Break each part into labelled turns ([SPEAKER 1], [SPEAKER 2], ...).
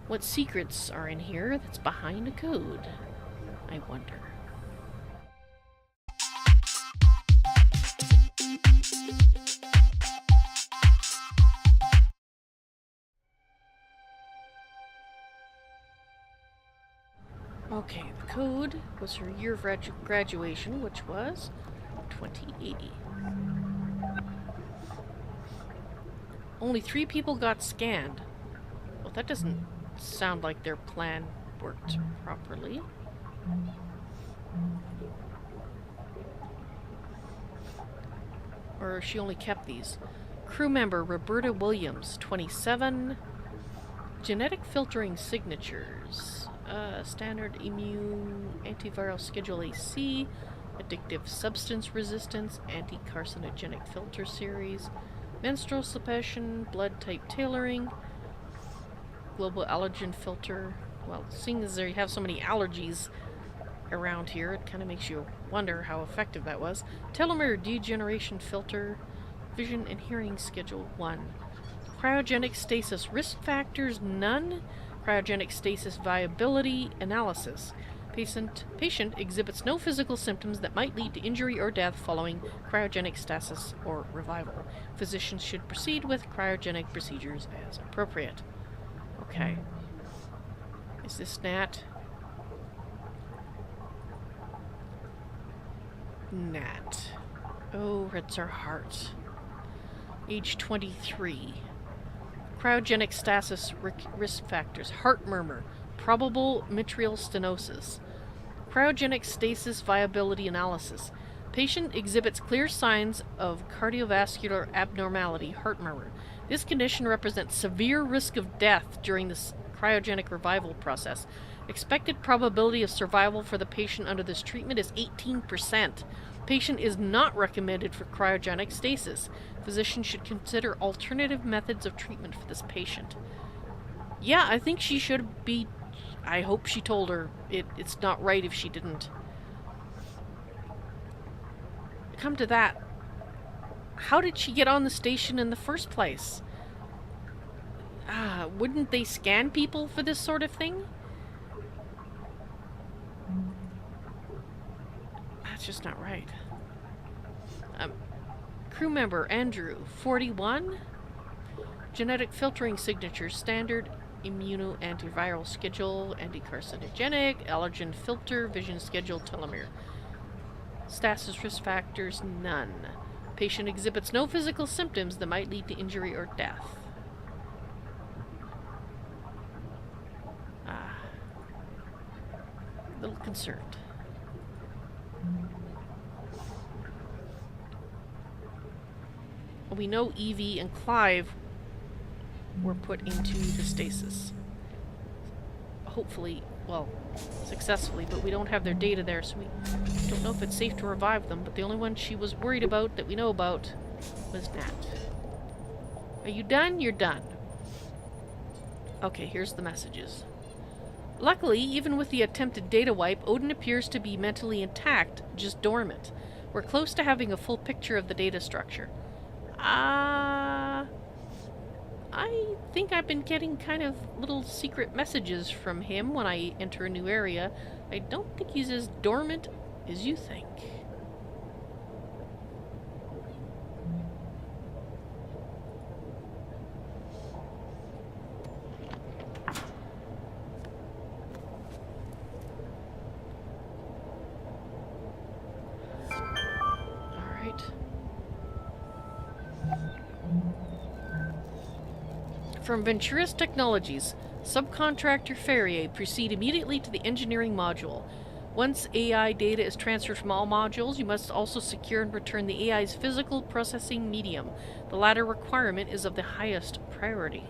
[SPEAKER 1] What secrets are in here that's behind a code? I wonder. Okay, the code was her year of graduation, which was 2080. Only 3 people got scanned. Well, that doesn't sound like their plan worked properly. Or she only kept these. Crew member Roberta Williams, 27. Genetic filtering signatures. Standard immune, antiviral schedule AC, addictive substance resistance, anti-carcinogenic filter series, menstrual suppression, blood type tailoring, global allergen filter. Well, seeing as they have so many allergies around here, it kind of makes you wonder how effective that was. Telomere degeneration filter, vision and hearing schedule 1. Cryogenic stasis risk factors, none. Cryogenic stasis viability analysis. Patient exhibits no physical symptoms that might lead to injury or death following cryogenic stasis or revival. Physicians should proceed with cryogenic procedures as appropriate. Okay. Is this Nat? Nat. Oh, it's her heart. Age 23. Cryogenic stasis risk factors. Heart murmur. Probable mitral stenosis. Cryogenic stasis viability analysis. Patient exhibits clear signs of cardiovascular abnormality, heart murmur. This condition represents severe risk of death during the cryogenic revival process. Expected probability of survival for the patient under this treatment is 18%. Patient is not recommended for cryogenic stasis. Physician should consider alternative methods of treatment for this patient. Yeah, I think she should be... I hope she told her it's not right if she didn't. Come to that. How did she get on the station in the first place? Wouldn't they scan people for this sort of thing? That's just not right. Crew member Andrew, 41. Genetic filtering signature, standard immuno-antiviral schedule, anti-carcinogenic, allergen filter, vision schedule, telomere. Status risk factors, none. Patient exhibits no physical symptoms that might lead to injury or death. A little concerned. We know Evie and Clive were put into the stasis. Hopefully, well, successfully, but we don't have their data there, so we don't know if it's safe to revive them, but the only one she was worried about that we know about was Nat. Are you done? You're done. Okay, here's the messages. Luckily, even with the attempted data wipe, Odin appears to be mentally intact, just dormant. We're close to having a full picture of the data structure. I think I've been getting kind of little secret messages from him when I enter a new area. I don't think he's as dormant as you think. From Venturis Technologies, subcontractor Ferrier, proceed immediately to the engineering module. Once AI data is transferred from all modules, you must also secure and return the AI's physical processing medium. The latter requirement is of the highest priority.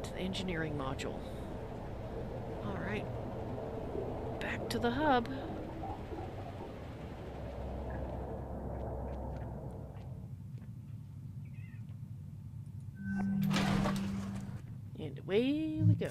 [SPEAKER 1] To the engineering module. Alright. Back to the hub. And away we go.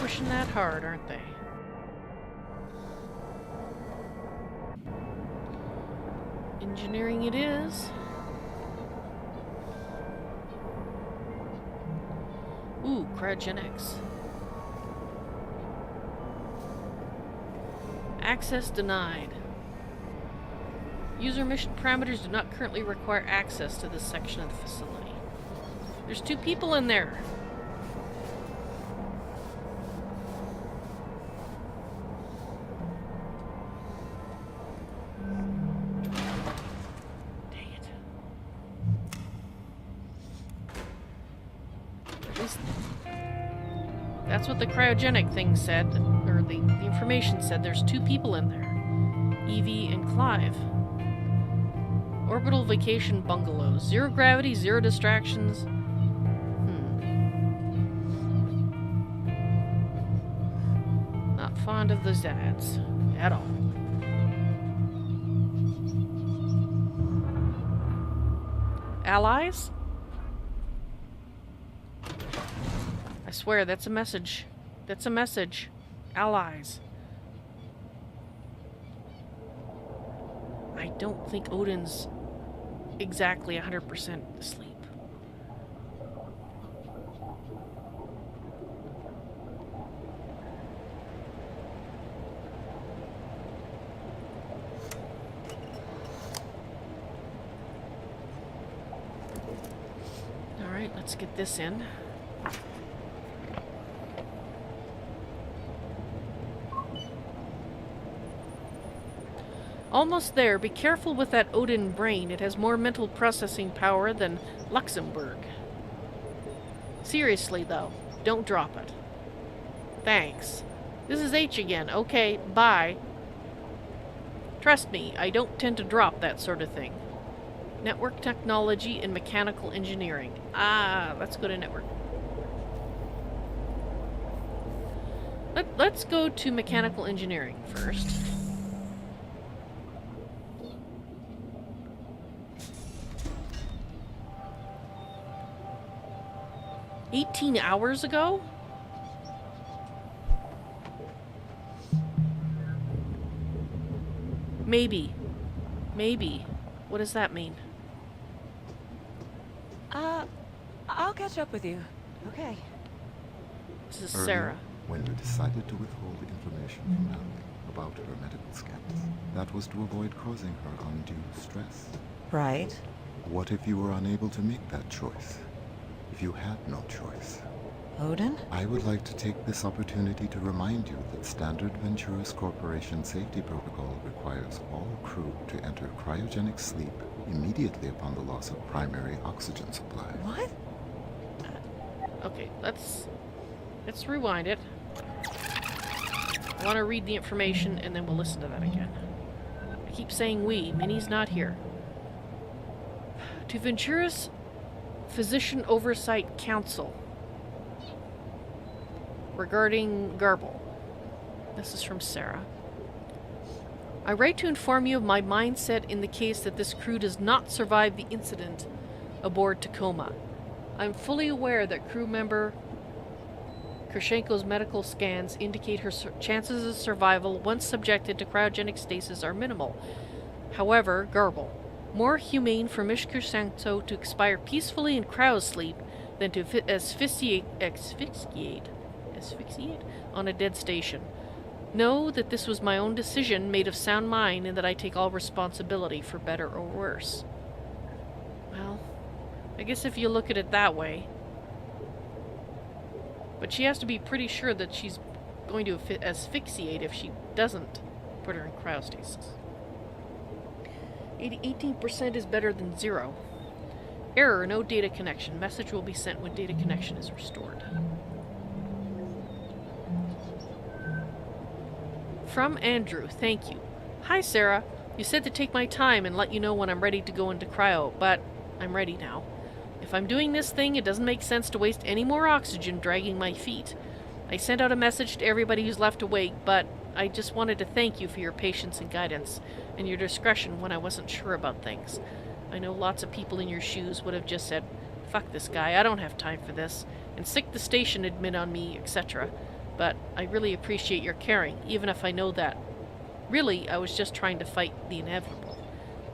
[SPEAKER 1] pushing that hard, aren't they? Engineering it is. Ooh, cryogenics. Access denied. User mission parameters do not currently require access to this section of the facility. There's 2 people in there. Dang it. At least that's what the cryogenic thing said, or the information said. There's 2 people in there. Evie and Clive. Orbital vacation bungalows. 0 gravity, 0 distractions. Not fond of those ads at all. Allies? I swear, that's a message. That's a message. Allies. I don't think Odin's exactly 100% asleep. Alright, let's get this in. Almost there. Be careful with that Odin brain. It has more mental processing power than Luxembourg. Seriously, though, don't drop it. Thanks. This is H again. Okay, bye. Trust me, I don't tend to drop that sort of thing. Network technology and mechanical engineering. Ah, let's go to network. Let's go to mechanical engineering first. $18 hours ago? Maybe. Maybe. What does that mean?
[SPEAKER 2] I'll catch up with you. Okay.
[SPEAKER 1] This is
[SPEAKER 3] Earlier,
[SPEAKER 1] Sarah.
[SPEAKER 3] when you decided to withhold information from Natalie about her medical scans, that was to avoid causing her undue stress.
[SPEAKER 2] Right.
[SPEAKER 3] What if you were unable to make that choice? If you had no choice?
[SPEAKER 2] Odin?
[SPEAKER 3] I would like to take this opportunity to remind you that Standard Venturis Corporation safety protocol requires all crew to enter cryogenic sleep immediately upon the loss of primary oxygen supply.
[SPEAKER 2] What?
[SPEAKER 1] Okay, let's rewind it. I want to read the information and then we'll listen to that again. I keep saying we. Minnie's not here. To Venturis Physician Oversight Council regarding Garble. This is from Sarah. I write to inform you of my mindset in the case that this crew does not survive the incident aboard Tacoma. I'm fully aware that crew member Krishenko's medical scans indicate her chances of survival once subjected to cryogenic stasis are minimal. However, Garble, more humane for Miss Krishenko to expire peacefully in cryosleep than to asphyxiate on a dead station. Know that this was my own decision, made of sound mind, and that I take all responsibility for better or worse. Well, I guess if you look at it that way. But she has to be pretty sure that she's going to asphyxiate if she doesn't put her in cryostasis. 18% is better than 0. Error, no data connection. Message will be sent when data connection is restored. From Andrew, thank you. Hi, Sarah. You said to take my time and let you know when I'm ready to go into cryo, but I'm ready now. If I'm doing this thing, it doesn't make sense to waste any more oxygen dragging my feet. I sent out a message to everybody who's left awake, but I just wanted to thank you for your patience and guidance, and your discretion when I wasn't sure about things. I know lots of people in your shoes would have just said, fuck this guy, I don't have time for this, and sick the station admin on me, etc. But I really appreciate your caring, even if I know that really I was just trying to fight the inevitable.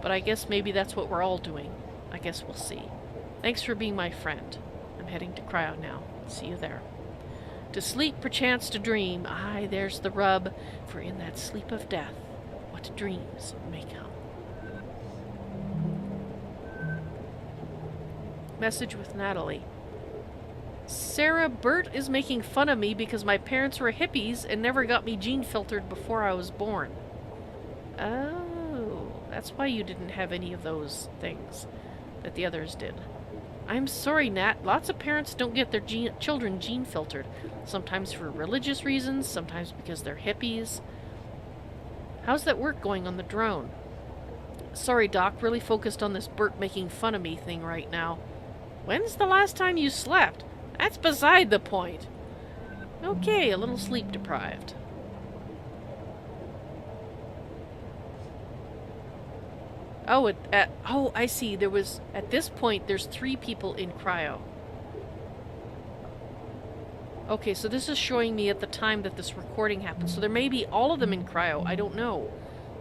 [SPEAKER 1] But I guess maybe that's what we're all doing. I guess we'll see. Thanks for being my friend. I'm heading to cryo now. See you there. To sleep, perchance to dream. Aye, there's the rub. For in that sleep of death, what dreams may come. Message with Natalie. Sarah, Bert is making fun of me because my parents were hippies and never got me gene filtered before I was born. Oh, that's why you didn't have any of those things that the others did. I'm sorry, Nat. Lots of parents don't get their children gene filtered. Sometimes for religious reasons, sometimes because they're hippies. How's that work going on the drone? Sorry, Doc. Really focused on this Bert making fun of me thing right now. When's the last time you slept? That's beside the point. Okay, a little sleep deprived. Oh, oh, I see. There was, at this point, there's 3 people in cryo. Okay, so this is showing me at the time that this recording happened. So there may be all of them in cryo. I don't know.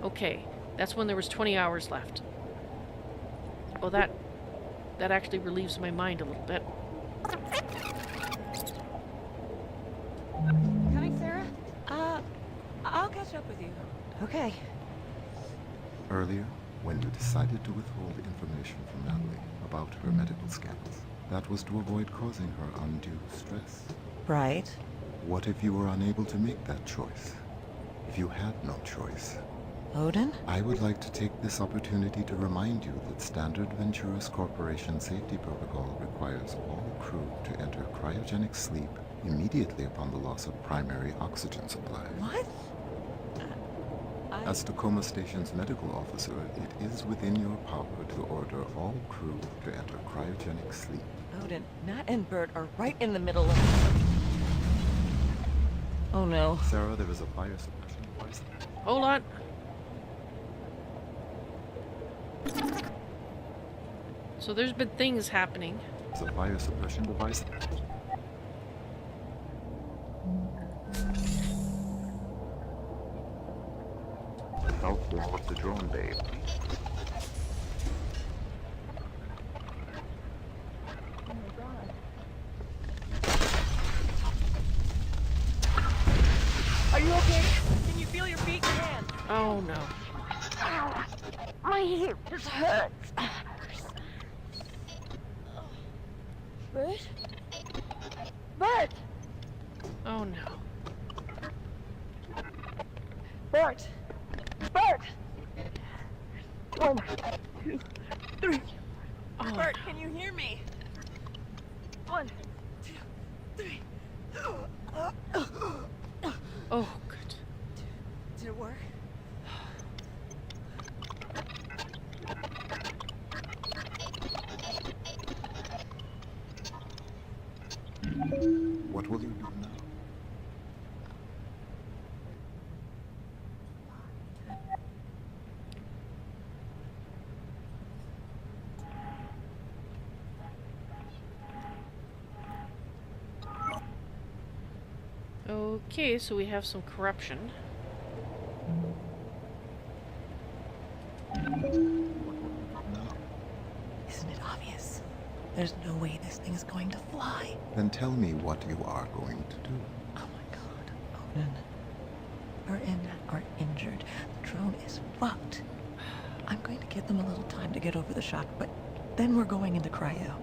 [SPEAKER 1] Okay, that's when there was 20 hours left. Oh, that actually relieves my mind a little bit.
[SPEAKER 2] Coming, Sarah? I'll catch up with you. Okay.
[SPEAKER 3] Earlier, when you decided to withhold information from Natalie about her medical scans, that was to avoid causing her undue stress.
[SPEAKER 2] Right.
[SPEAKER 3] What if you were unable to make that choice? If you had no choice?
[SPEAKER 2] Odin?
[SPEAKER 3] I would like to take this opportunity to remind you that Standard Venturus Corporation safety protocol requires all crew to enter cryogenic sleep immediately upon the loss of primary oxygen supply.
[SPEAKER 2] What?
[SPEAKER 3] As Tacoma Station's medical officer, it is within your power to order all crew to enter cryogenic sleep.
[SPEAKER 2] Odin, Nat and Bert are right in the middle of... Oh no.
[SPEAKER 3] Sarah, there is a fire suppression device.
[SPEAKER 1] Hold on. So there's been things happening.
[SPEAKER 3] There's a fire suppression device. South wall of the drone bay.
[SPEAKER 2] Are you okay? Can you feel your feet and hands?
[SPEAKER 1] Oh no.
[SPEAKER 2] Ow. My hip just hurts. Bert? Bert!
[SPEAKER 1] Oh no.
[SPEAKER 2] Bert! Bert! 1, 2, 3.
[SPEAKER 1] Oh,
[SPEAKER 2] Bert, can you hear me? 1, 2, 3.
[SPEAKER 1] oh good.
[SPEAKER 2] Did it work?
[SPEAKER 3] What will you do now?
[SPEAKER 1] Okay, so we have some corruption.
[SPEAKER 2] Isn't it obvious? There's no way this thing is going to fly.
[SPEAKER 3] Then tell me what you are going to do.
[SPEAKER 2] Oh my god, Odin. Bert and Nat are injured. The drone is fucked. I'm going to give them a little time to get over the shock, but then we're going into cryo.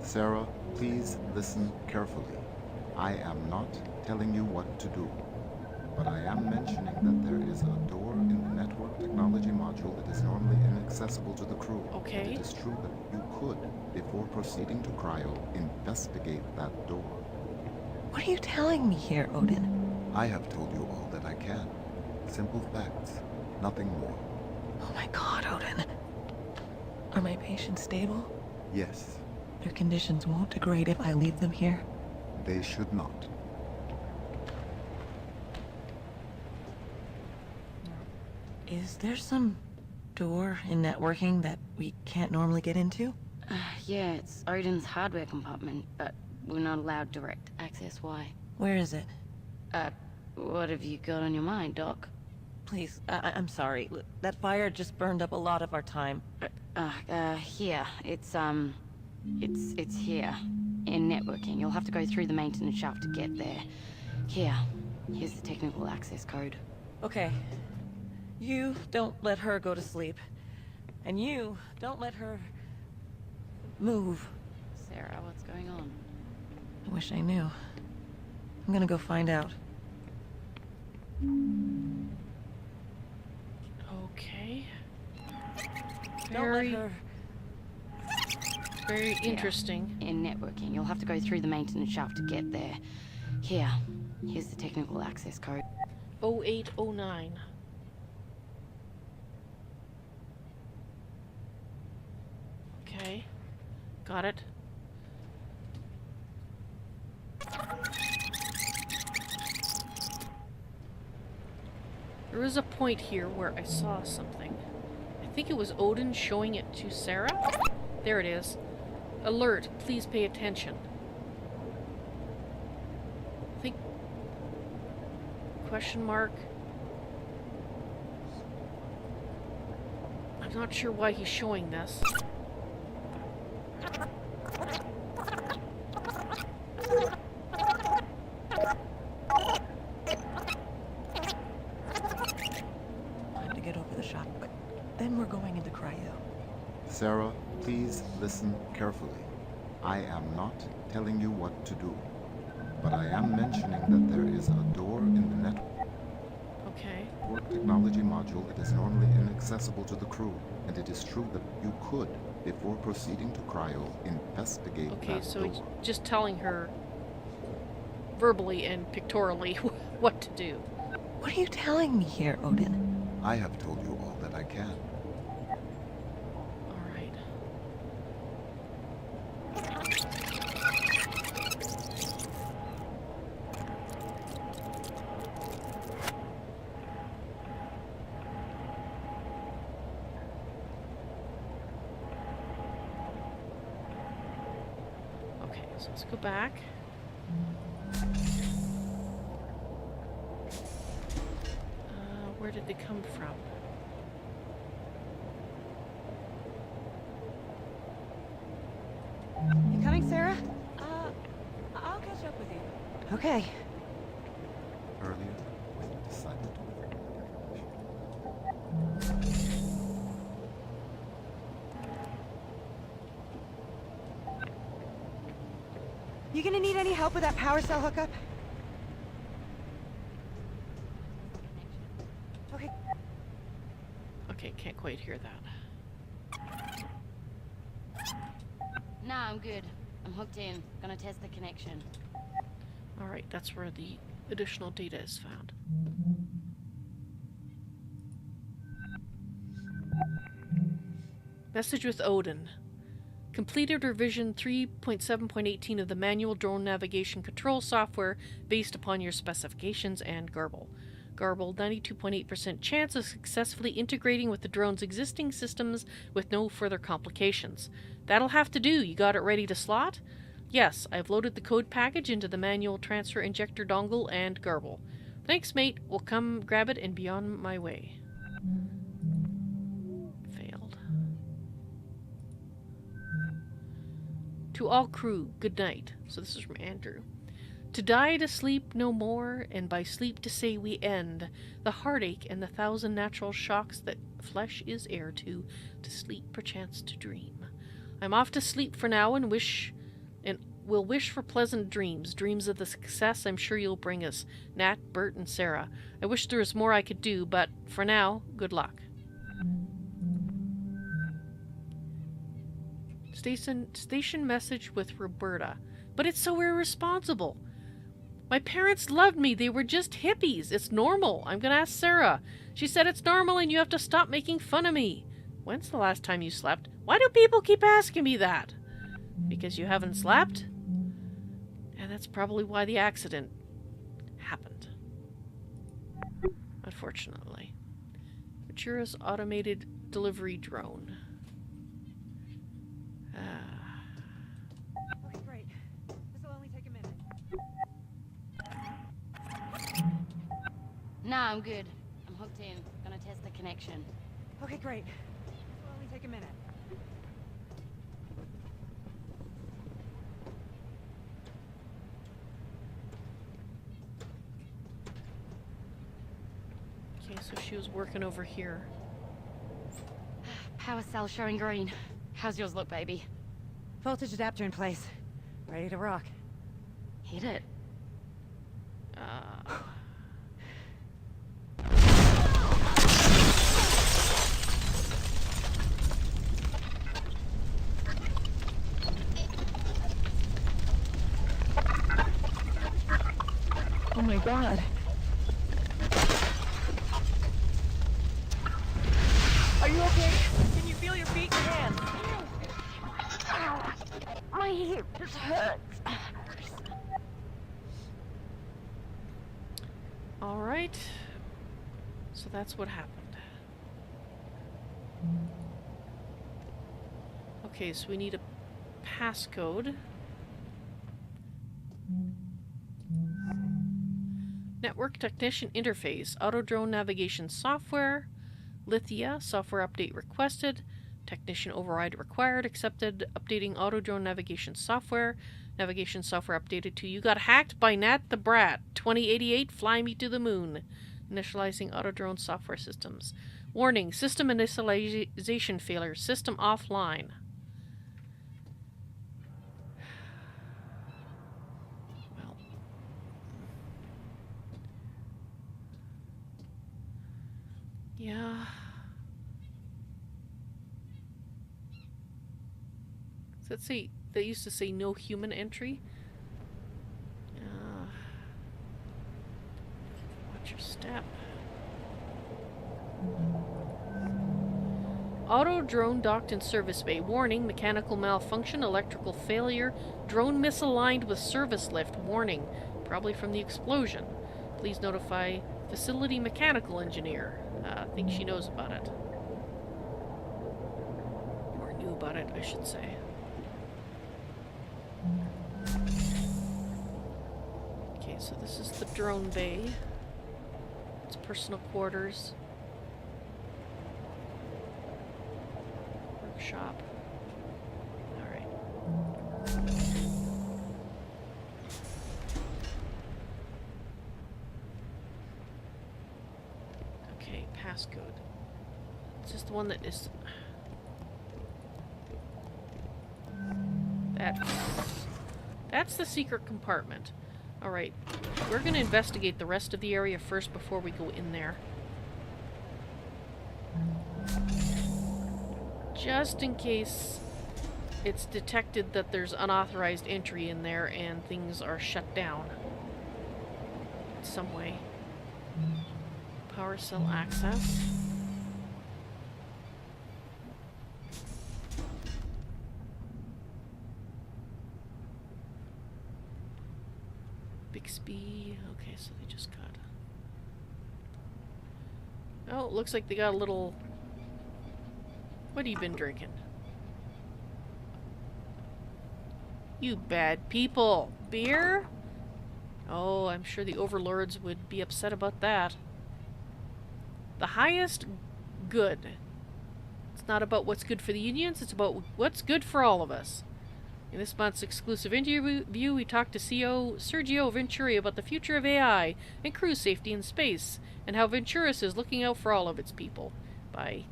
[SPEAKER 3] Sarah, please listen carefully. I am not telling you what to do, but I am mentioning that there is a door in the network technology module that is normally inaccessible to the crew.
[SPEAKER 1] Okay.
[SPEAKER 3] And it is true that you could, before proceeding to cryo, investigate that door.
[SPEAKER 2] What are you telling me here, Odin?
[SPEAKER 3] I have told you all that I can. Simple facts, nothing more.
[SPEAKER 2] Oh my god, Odin. Are my patients stable?
[SPEAKER 3] Yes,
[SPEAKER 2] Their conditions won't degrade if I leave them here.
[SPEAKER 3] they should not.
[SPEAKER 2] Is there some door in networking that we can't normally get into?
[SPEAKER 4] Yeah, it's Odin's hardware compartment, but we're not allowed direct access. Why?
[SPEAKER 2] Where is it?
[SPEAKER 4] What have you got on your mind, Doc?
[SPEAKER 2] Please, I'm sorry. Look, that fire just burned up a lot of our time.
[SPEAKER 4] Here. It's here. In networking. You'll have to go through the maintenance shaft to get there. Here's the technical access code.
[SPEAKER 2] Okay. You don't let her go to sleep. And you don't let her move.
[SPEAKER 4] Sarah, what's going on?
[SPEAKER 2] I wish I knew. I'm gonna go find out.
[SPEAKER 1] Okay.
[SPEAKER 2] Don't let her...
[SPEAKER 1] Very interesting.
[SPEAKER 4] In networking. You'll have to go through the maintenance shaft to get there. Here's the technical access code.
[SPEAKER 1] 0809. Okay. Got it. There was a point here where I saw something. I think it was Odin showing it to Sarah. There it is. Alert, please pay attention. I think... Question mark. I'm not sure why he's showing this.
[SPEAKER 2] Time to get over the shock, but then we're going into cryo.
[SPEAKER 3] Sarah, please listen carefully. I am not telling you what to do, but I am mentioning that there is a door in the network
[SPEAKER 1] Okay.
[SPEAKER 3] technology module. It is normally inaccessible to the crew, and it is true that you could, before proceeding to cryo, investigate
[SPEAKER 1] Okay,
[SPEAKER 3] that
[SPEAKER 1] so he's
[SPEAKER 3] door.
[SPEAKER 1] just telling her verbally and pictorially what to do.
[SPEAKER 2] What are you telling me here, Odin?
[SPEAKER 3] I have told you all that I can.
[SPEAKER 1] All right. Okay, so let's go back. Where did they come from?
[SPEAKER 2] You coming, Sarah? I'll catch up with you. Okay.
[SPEAKER 3] Earlier, when you decided to withdraw
[SPEAKER 2] You gonna need any help with that power cell hookup? Okay.
[SPEAKER 1] Okay, can't quite hear that.
[SPEAKER 4] Nah, I'm good. I'm hooked in. Gonna test the connection.
[SPEAKER 1] Alright, that's where the additional data is found. Message with Odin. Completed revision 3.7.18 of the manual drone navigation control software based upon your specifications and Garble. Garble, 92.8% chance of successfully integrating with the drone's existing systems with no further complications. That'll have to do. You got it ready to slot? Yes, I've loaded the code package into the manual transfer injector dongle and Garble. Thanks, mate. We'll come grab it and be on my way. Failed. To all crew, good night. So this is from Andrew. To die to sleep no more, and by sleep to say we end the heartache and the thousand natural shocks that flesh is heir to sleep perchance to dream. I'm off to sleep for now and will wish for pleasant dreams, dreams of the success I'm sure you'll bring us, Nat, Bert, and Sarah. I wish there was more I could do, but for now, good luck. Station message with Roberta. But it's so irresponsible. My parents loved me. They were just hippies. It's normal. I'm gonna ask Sarah. She said it's normal and you have to stop making fun of me. When's the last time you slept? Why do people keep asking me that? Because you haven't slept? And that's probably why the accident happened. Unfortunately. Matura's automated delivery drone.
[SPEAKER 2] Okay, great. This'll only take a minute.
[SPEAKER 4] Nah, I'm good. I'm hooked in. Gonna test the connection.
[SPEAKER 2] Okay, great. It'll only take a minute.
[SPEAKER 1] Okay, so she was working over here.
[SPEAKER 4] Power cell showing green. How's yours look, baby?
[SPEAKER 2] Voltage adapter in place. Ready to rock.
[SPEAKER 4] Hit it.
[SPEAKER 2] Oh my god. Are you okay? Can you feel your feet and hands?
[SPEAKER 4] Ow. My hip just hurts.
[SPEAKER 1] Alright. So that's what happened. Okay, so we need a passcode. Network Technician Interface. Auto Drone Navigation Software. Lithia. Software update requested. Technician override required. Accepted. Updating Auto Drone Navigation Software. Navigation software updated to you got hacked by Nat the Brat. 2088, fly me to the moon. Initializing auto drone software systems. Warning, system initialization failure. System offline. Well. Yeah. So let's see. They used to say no human entry. Watch your step. Auto drone docked in service bay. Warning, mechanical malfunction, electrical failure. Drone misaligned with service lift. Warning, probably from the explosion. Please notify facility mechanical engineer. I think she knows about it. Or knew about it, I should say. Okay, so this is the drone bay. It's personal quarters. Workshop. Alright. Okay, passcode. It's just the one that is... That's the secret compartment. Alright, we're gonna investigate the rest of the area first before we go in there. Just in case it's detected that there's unauthorized entry in there and things are shut down in some way. Power cell access. Bixby. Okay, so they just got... Oh, it looks like they got a little... What have you been drinking? You bad people. Beer? Oh, I'm sure the overlords would be upset about that. The highest good. It's not about what's good for the unions, it's about what's good for all of us. In this month's exclusive interview, we talked to CEO Sergio Venturi about the future of AI and crew safety in space, and how Venturis is looking out for all of its people by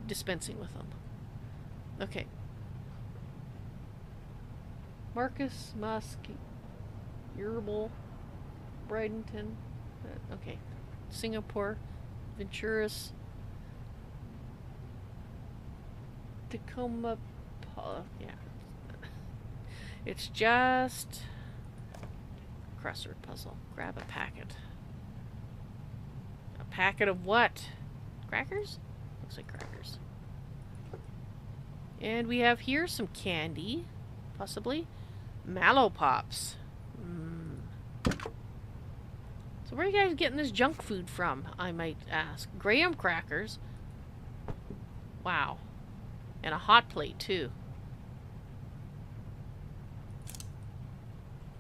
[SPEAKER 1] dispensing with them. Okay. Marcus, Musk, Yerbal, Bridenton, okay. Singapore, Venturis, Tacoma, yeah. It's just crossword puzzle. Grab a packet. A packet of what? Crackers? Looks like crackers. And we have here some candy, possibly. Mallow Pops. So where are you guys getting this junk food from, I might ask? Graham crackers. Wow. And a hot plate, too.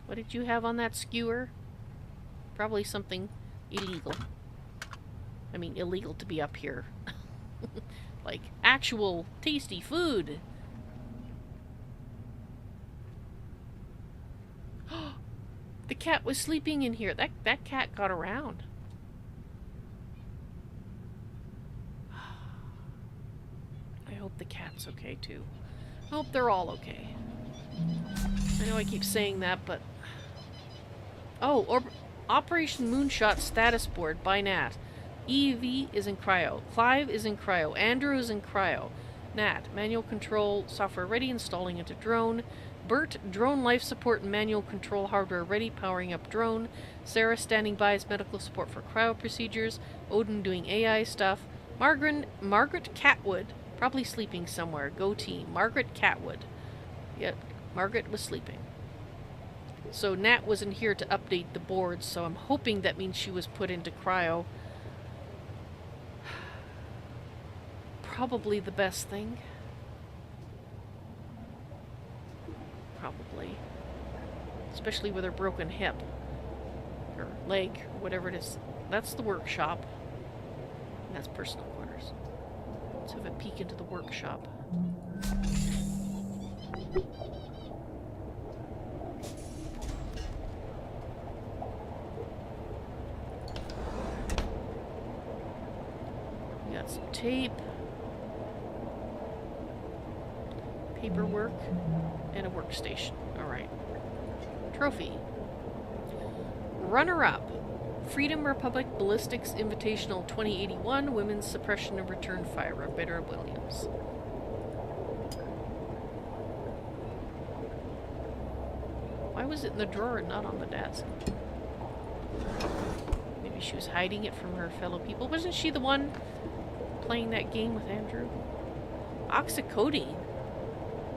[SPEAKER 1] What did you have on that skewer? Probably something illegal. I mean, illegal to be up here. Like, actual tasty food. The cat was sleeping in here. That cat got around. I hope the cat's okay, too. I hope they're all okay. I know I keep saying that, but... Oh, Operation Moonshot status board by Nat. EV is in cryo. Clive is in cryo. Andrew is in cryo. Nat, manual control software ready, installing into drone. Bert, drone life support and manual control hardware ready, powering up drone. Sarah standing by as medical support for cryo procedures. Odin doing AI stuff. Margaret Catwood, probably sleeping somewhere. Go team. Margaret Catwood. Yep, Margaret was sleeping. So Nat wasn't here to update the board, so I'm hoping that means she was put into cryo. Probably the best thing. Probably. Especially with her broken hip. Or leg, or whatever it is. That's the workshop. And that's personal quarters. Let's have a peek into the workshop. We got some tape. Paperwork, and a workstation. Alright. Trophy. Runner-up. Freedom Republic Ballistics Invitational 2081, Women's Suppression and Return Fire, Roberta Williams. Why was it in the drawer and not on the desk? Maybe she was hiding it from her fellow people. Wasn't she the one playing that game with Andrew? Oxycodone.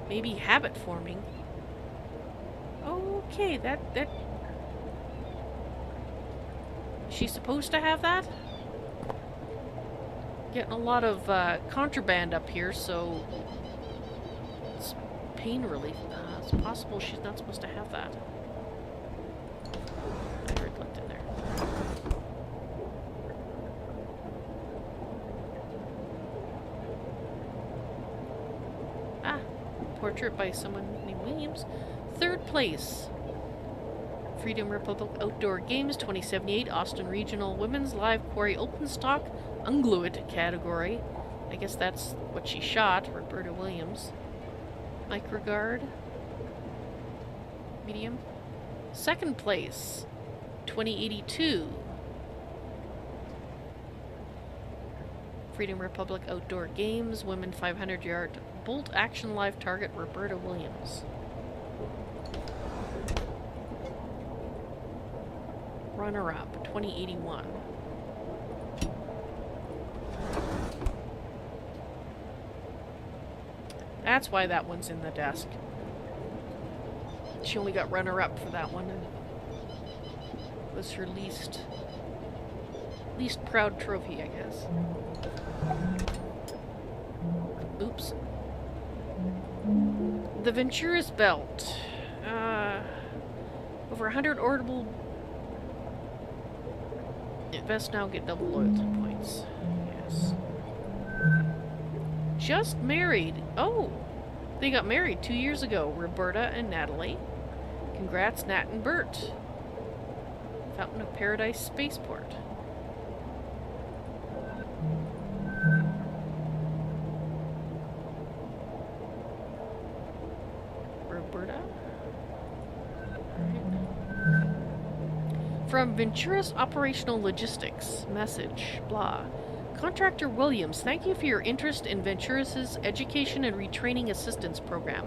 [SPEAKER 1] Maybe habit forming. Okay, that... Is she supposed to have that? Getting a lot of contraband up here, so... It's pain relief. It's possible she's not supposed to have that. I heard it looked in there. Portrait by someone named Williams. Third place. Freedom Republic Outdoor Games 2078 Austin Regional Women's Live Quarry Open Stock Unglued category. I guess that's what she shot. Roberta Williams. Mike Regard. Medium. Second place. 2082. Freedom Republic Outdoor Games Women 500 Yard Bolt Action Live Target, Roberta Williams. Runner-up, 2081. That's why that one's in the desk. She only got runner-up for that one, and it was her least proud trophy, I guess. Oops. The Venturis Belt. Over 100 orbital. Invest now, get double loyalty points. Yes. Just married. Oh, they got married 2 years ago. Roberta and Natalie. Congrats, Nat and Bert. Fountain of Paradise Spaceport. Roberta? From Venturis Operational Logistics. Message. Blah. Contractor Williams, thank you for your interest in Venturis' Education and Retraining Assistance Program.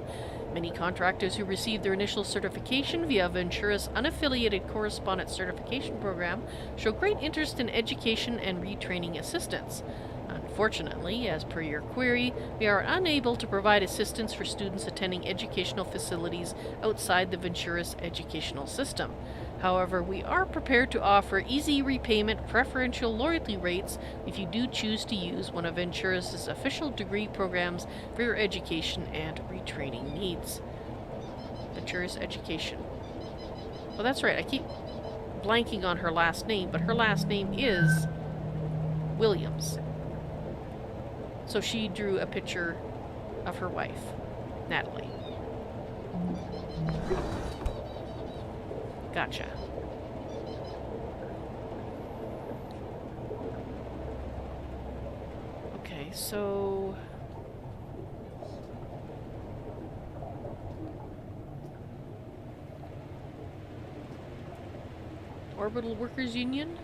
[SPEAKER 1] Many contractors who receive their initial certification via Venturis' unaffiliated correspondent certification program show great interest in education and retraining assistance. Unfortunately, as per your query, we are unable to provide assistance for students attending educational facilities outside the Venturis educational system. However, we are prepared to offer easy repayment preferential loyalty rates if you do choose to use one of Venturis' official degree programs for your education and retraining needs. Venturis Education. Oh, that's right, I keep blanking on her last name, but her last name is Williams. So she drew a picture of her wife, Natalie. Gotcha. Okay, so... Orbital Workers Union.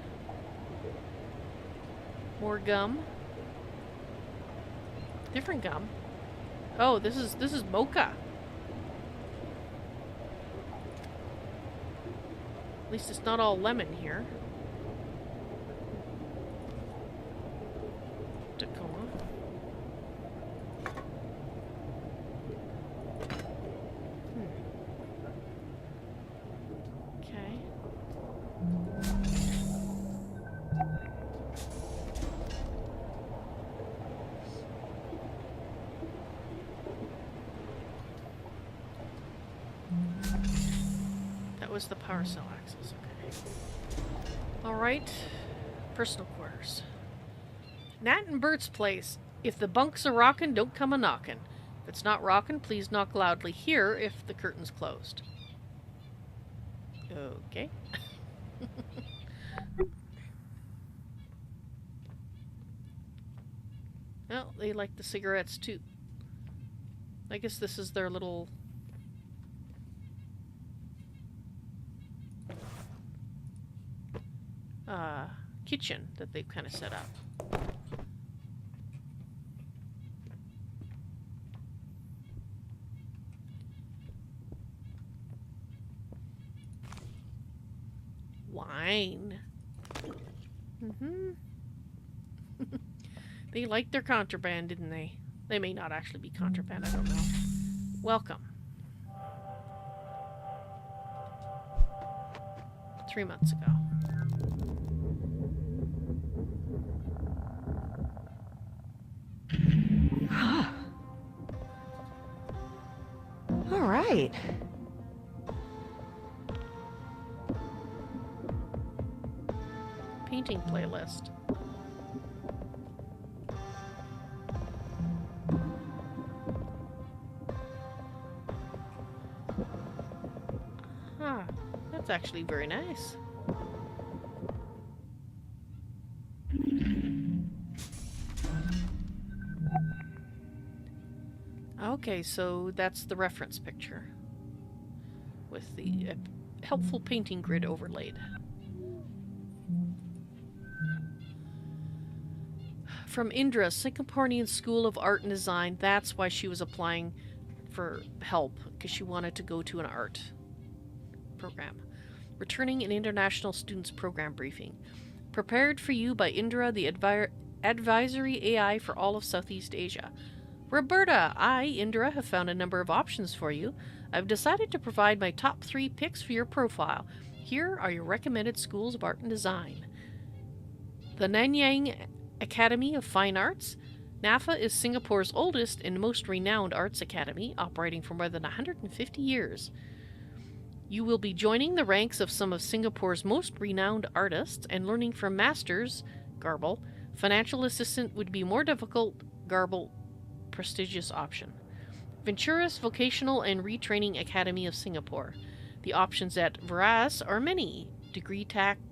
[SPEAKER 1] More gum. Different gum. Oh, this is mocha. At least it's not all lemon here. Tacoma. Okay. That was the power cell access, okay. Alright. Personal quarters. Nat and Bert's place. If the bunks are rockin', don't come a knockin'. If it's not rockin', please knock loudly here if the curtain's closed. Okay. Well, they like the cigarettes too. I guess this is their little... kitchen that they've kind of set up. Wine. Mm-hmm. They liked their contraband, didn't they? They may not actually be contraband, I don't know. Welcome. 3 months ago.
[SPEAKER 2] All right.
[SPEAKER 1] Painting playlist. Huh. That's actually very nice. Okay, so that's the reference picture with the helpful painting grid overlaid. From Indra, Singaporean School of Art and Design. That's why she was applying for help, because she wanted to go to an art program. Returning an international students program briefing. Prepared for you by Indra, the advisory AI for all of Southeast Asia. Roberta, I, Indra, have found a number of options for you. I've decided to provide my top 3 picks for your profile. Here are your recommended schools of art and design. The Nanyang Academy of Fine Arts. NAFA is Singapore's oldest and most renowned arts academy, operating for more than 150 years. You will be joining the ranks of some of Singapore's most renowned artists and learning from masters, garble. Financial assistant would be more difficult, garble. Prestigious option. Venturas Vocational and Retraining Academy of Singapore. The options at Vals are many. Degree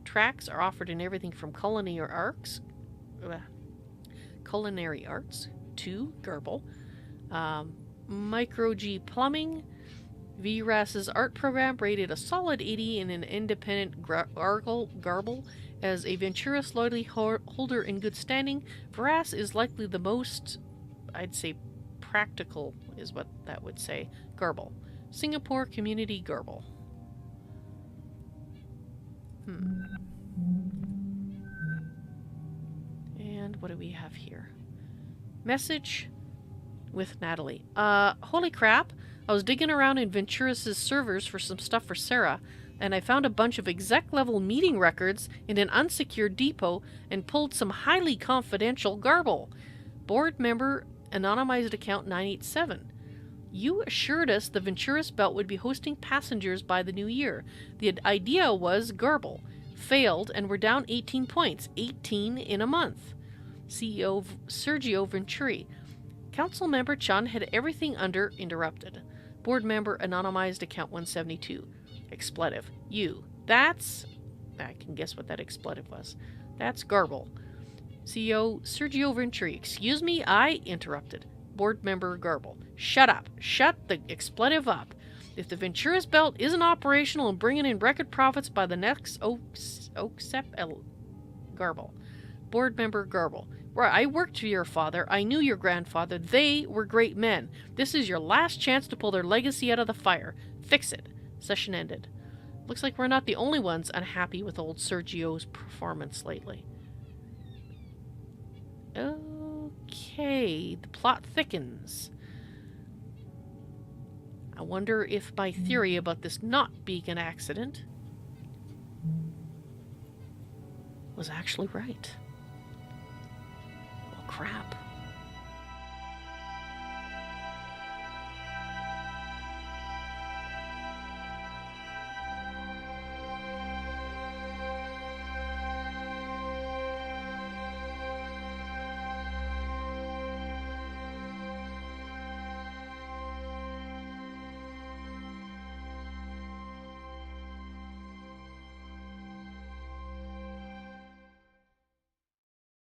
[SPEAKER 1] tracks are offered in everything from culinary arts to garble, micro G plumbing. VRAS's art program rated a solid 80 in an independent garble. As a Venturas loyalty holder in good standing, Vras is likely the most, I'd say, practical is what that would say. Garble. Singapore Community Garble. And what do we have here? Message with Natalie. Holy crap. I was digging around in Venturas' servers for some stuff for Sarah, and I found a bunch of exec-level meeting records in an unsecured depot and pulled some highly confidential garble. Board member anonymized account 987. You assured us the Venturis Belt would be hosting passengers by the new year. The idea was garble. Failed, and we're down 18 points. 18 in a month. CEO Sergio Venturi. Council member Chun had everything under interrupted. Board member anonymized account 172. Expletive. You. That's... I can guess what that expletive was. That's garble. CEO Sergio Venturi. Excuse me, I interrupted. Board member garble. Shut up. Shut the expletive up. If the Venturis Belt isn't operational and bringing in record profits by the next garble. Board member garble. Right, I worked for your father. I knew your grandfather. They were great men. This is your last chance to pull their legacy out of the fire. Fix it. Session ended. Looks like we're not the only ones unhappy with old Sergio's performance lately. Okay, the plot thickens. I wonder if my theory about this not being an accident was actually right.